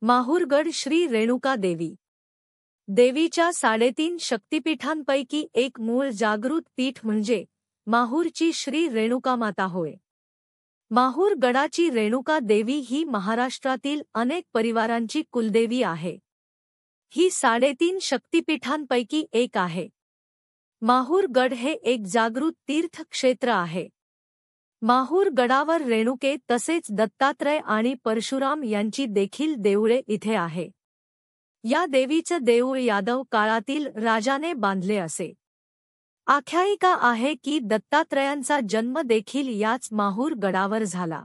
माहूरगड श्री रेणुका देवी. देवीच्या 3.5 शक्तिपीठांपैकी एक मूळ जागृत पीठ म्हणजे माहूरची श्री रेणुका माता होय. माहूर गडाची रेणुका देवी ही महाराष्ट्रातील अनेक परिवारांची कुलदेवी आहे. ही 3.5 शक्तिपीठांपैकी एक आहे. माहूर गड हे एक जागृत तीर्थक्षेत्र आहे. माहूर गडावर रेणुके तसेच दत्तात्रय आणि परशुराम यांची देखील देऊळे इथे आहे. या देवीचं देऊळ यादव काळातील राजाने बांधले असे. आख्यायिका आहे की दत्तात्रयांचा जन्म देखील याच माहूर गडावर झाला.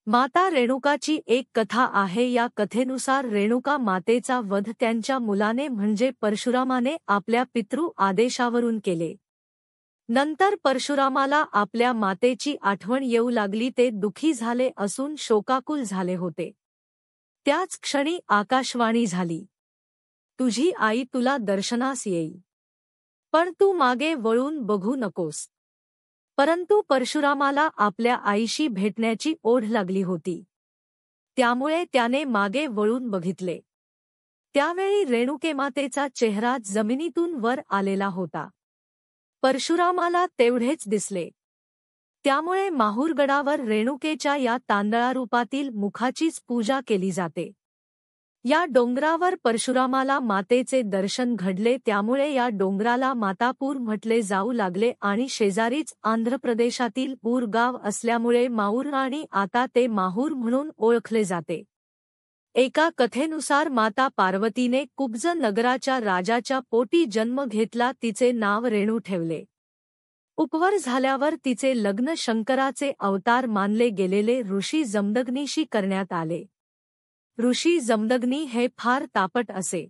माता रेणुकाची एक कथा आहे. या कथेनुसार रेणुका मातेचा वध त्यांच्या मुलाने म्हणजे परशुरामाने आपल्या पितृ आदेशावरून केले. नंतर परशुरामाला आपल्या मातेची आठवण येऊ लागली. ते दुःखी झाले असून शोकाकुल झाले होते. त्याच क्षणी आकाशवाणी झाली, तुझी आई तुला दर्शनास येईल, पण तू मागे वळून बघू नकोस. परंतु परशुरामाला आपल्या आईशी भेटण्याची ओढ लागली होती. त्यामुळे त्याने मागे वळून बघितले. त्यावेळी रेणुकेमातेचा चेहरा जमिनीतून वर आलेला होता. परशुरामाला तेवढेच दिसले. त्यामुळे माहूरगडावर रेणुकेच्या या तांदळारूपातील मुखाचीच पूजा केली जाते. या डोंगरावर परशुरामाला मातेचे दर्शन घडले. त्यामुळे या डोंगराला मातापूर म्हटले जाऊ लागले आणि शेजारीच आंध्र प्रदेशातील पूर गाव असल्यामुळे माऊर आणि आता ते माहूर म्हणून ओळखले जाते. एका कथेनुसार माता पार्वतीने कुब्ज नगराच्या राजाच्या पोटी जन्म घेतला. तिचे नाव रेणू ठेवले. उपवर झाल्यावर तिचे लग्न शंकराचे अवतार मानले गेलेले ऋषी जमदग्नीशी करण्यात आले. ऋषी जमदग्नी हे फार तापट असे.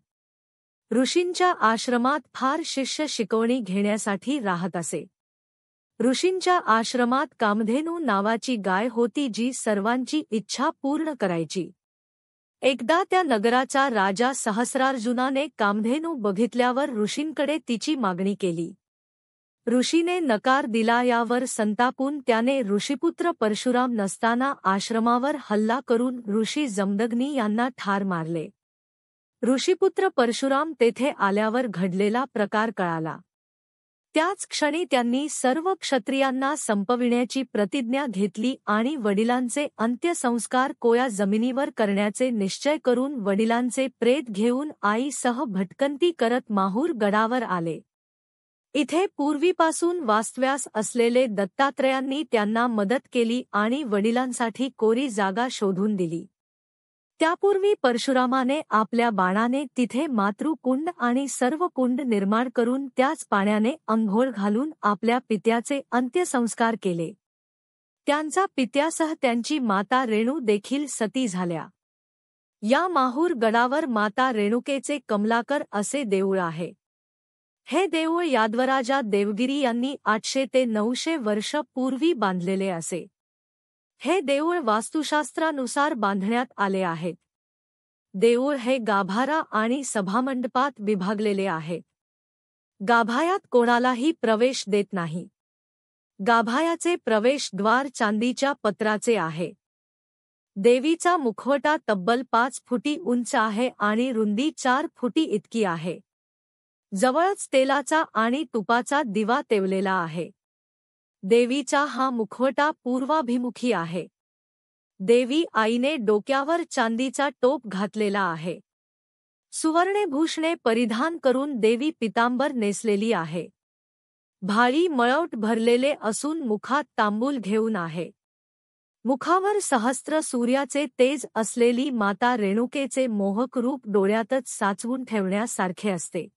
ऋषींच्या आश्रमात फार शिष्य शिकवणी घेण्यासाठी राहत असे. ऋषींच्या आश्रमात कामधेनू नावाची गाय होती जी सर्वांची इच्छा पूर्ण करायची. एकदा त्या नगराचा राजा सहस्रार्जुनाने कामधेनू बघितल्यावर ऋषींकडे तिची मागणी केली. ऋषीने नकार दिला. यावर संतापून त्याने ऋषीपुत्र परशुराम नसताना आश्रमावर हल्ला करून ऋषी जमदग्नी यांना ठार मारले. ऋषीपुत्र परशुराम तेथे आल्यावर घडलेला प्रकार कळाला. त्याच क्षणी त्यांनी सर्व क्षत्रियांना संपविण्याची प्रतिज्ञा घेतली आणि वडिलांचे अंत्यसंस्कार कोया जमिनीवर करण्याचे निश्चय करून वडिलांचे प्रेत घेऊन आईसह भटकंती करत माहूर गडावर आले. इथे पूर्वीपासून वास्तव्यास असलेले दत्तात्रयांनी त्यांना मदत केली आणि वडिलांसाठी कोरी जागा शोधून दिली. त्यापूर्वी परशुरामाने आपल्या बाणाने तिथे मातृकुंड आणि सर्व कुंड निर्माण करून त्याच पाण्याने अंघोळ घालून आपल्या पित्याचे अंत्यसंस्कार केले. त्यांचा पित्यासह त्यांची माता रेणू देखील सती झाल्या. या माहूर गडावर माता रेणुकेचे कमलाकर असे देऊळ आहे. हे देऊळ यादवराजा देवगिरी यांनी 800 ते 900 वर्ष पूर्वी बांधलेले असे. हे देऊळ वास्तुशास्त्रानुसार बांधण्यात आले आहेत. देऊळ हे गाभारा आणि सभामंडपात विभागलेले आहे. गाभायात कोणालाही प्रवेश देत नाही. गाभायाचे प्रवेशद्वार चांदीच्या पत्राचे आहे. देवीचा मुखवटा तब्बल 5 फुटी उंच आहे आणि रुंदी 4 फुटी इतकी आहे. जवळच तेलाचा आणि तुपाचा दिवा तेवलेला आहे. देवीचा हा मुखवटा पूर्वाभिमुखी आहे. देवी आईने डोक्यावर चांदीचा टोप घातलेला आहे. सुवर्णभूषणे परिधान करून देवी पितांबर नेसलेली आहे. भाळी मळवट भरलेले असून मुखात तांबूल घेऊन आहे. मुखावर सहस्त्र सूर्याचे तेज असलेली माता रेणुकेचे मोहक रूप डोळ्यातच साचवून ठेवण्यासारखे असते.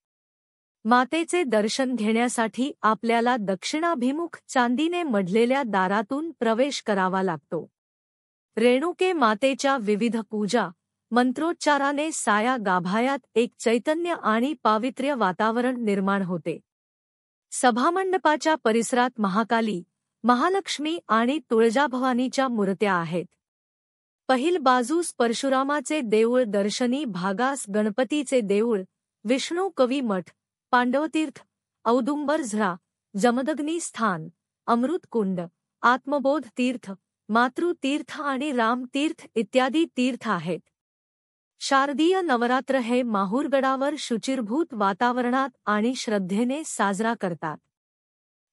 मातेचे दर्शन घेण्यासाठी आपल्याला दक्षिणाभिमुख चांदीने मढलेल्या दारातून प्रवेश करावा लागतो. रेणुके मातेच्या विविध पूजा मंत्रोच्चाराने साया गाभायात एक चैतन्य आणि पावित्र्य वातावरण निर्माण होते. सभामंडपाच्या परिसरात महाकाली, महालक्ष्मी आणि तुळजाभवानीच्या मूर्त्या आहेत. पहिल बाजूस परशुरामाचे देऊळ, दर्शनी भागास गणपतीचे देऊळ, विष्णू कवी मठ, पांडवतीर्थ, औदुंबर झरा, जमदग्नी स्थान, अमृतकुंड, आत्मबोध तीर्थ, मातृतीर्थ आणि रामतीर्थ इत्यादी तीर्थ आहेत. शारदीय नवरात्र हे माहूरगडावर शुचिर्भूत वातावरणात आणि श्रद्धेने साजरा करतात.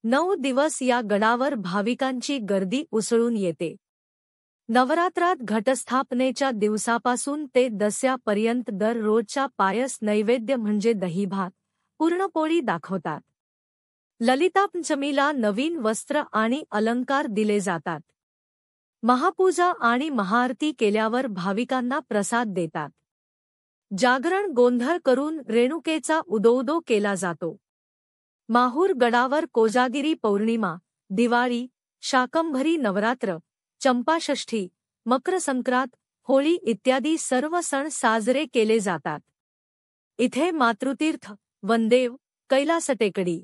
9 दिवस या गडावर भाविकांची गर्दी उसळून येते. नवरात्रात घटस्थापनेच्या दिवसापासून ते दसऱ्यापर्यंत दररोजच्या पायस नैवेद्य म्हणजे दहीभात, पुरणपोळी दाखवतात. ललितापंचमीला नवीन वस्त्र आणि अलंकार दिले जातात. महापूजा आणि महाआरती केल्यावर भाविकांना प्रसाद देतात. जागरण गोंधळ करून रेणुकेचा उदोउदो केला जातो. माहूर गडावर कोजागिरी पौर्णिमा, दिवाळी, शाकंभरी नवरात्र, चंपाषष्ठी, मकर संक्रांत, होळी इत्यादी सर्व सण साजरे केले जातात. इथे मातृतीर्थ, वनदेव, कैलासटेकडी,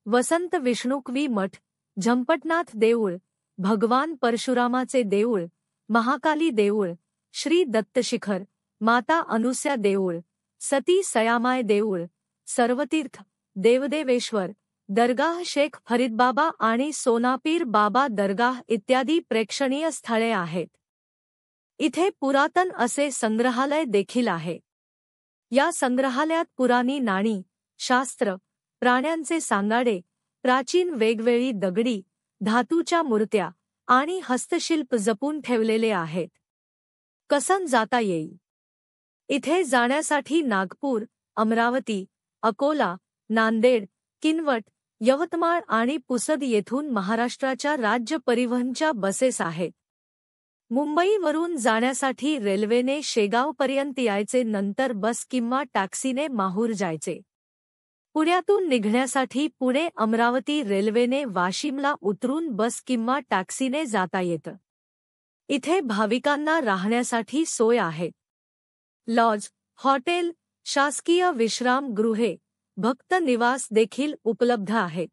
वसंत विष्णुकवी मठ, झंपटनाथ देऊळ, भगवान परशुरामाचे देऊळ, महाकाली देऊळ, श्री दत्तशिखर, माता अनुस्या देऊळ, सती सयामाय देऊळ, सर्वतीर्थ, देवदेवेश्वर, दरगाह शेख फरीदबाबा आणि सोनापीर बाबा दरगाह इत्यादी प्रेक्षणीय स्थळे आहेत. इथे पुरातन असे संग्रहालय देखील आहे. या संग्रहालयात पुराणी नाणी, शास्त्र, प्राण्यांचे सांगाडे, प्राचीन वेगवेगळी दगडी, धातूच्या मूर्त्या आणि हस्तशिल्प जपून ठेवलेले आहेत. कसं जाता येईल? इथे जाण्यासाठी नागपूर, अमरावती, अकोला, नांदेड, किनवट, यवतमाळ आणि पुसद येथून महाराष्ट्राच्या राज्य परिवहनच्या बसेस आहेत. मुंबईवरून जाण्यासाठी रेल्वेने शेगावपर्यंत यायचे, नंतर बस किंवा टॅक्सीने माहूर जायचे. पुण्यातून निघण्यासाठी पुणे अमरावती रेल्वेने वाशिमला उतरून बस किंवा टॅक्सीने जाता येतं. इथे भाविकांना राहण्यासाठी सोय आहे. लॉज, हॉटेल, शासकीय विश्रामगृहे, भक्त निवास देखील उपलब्ध आहेत.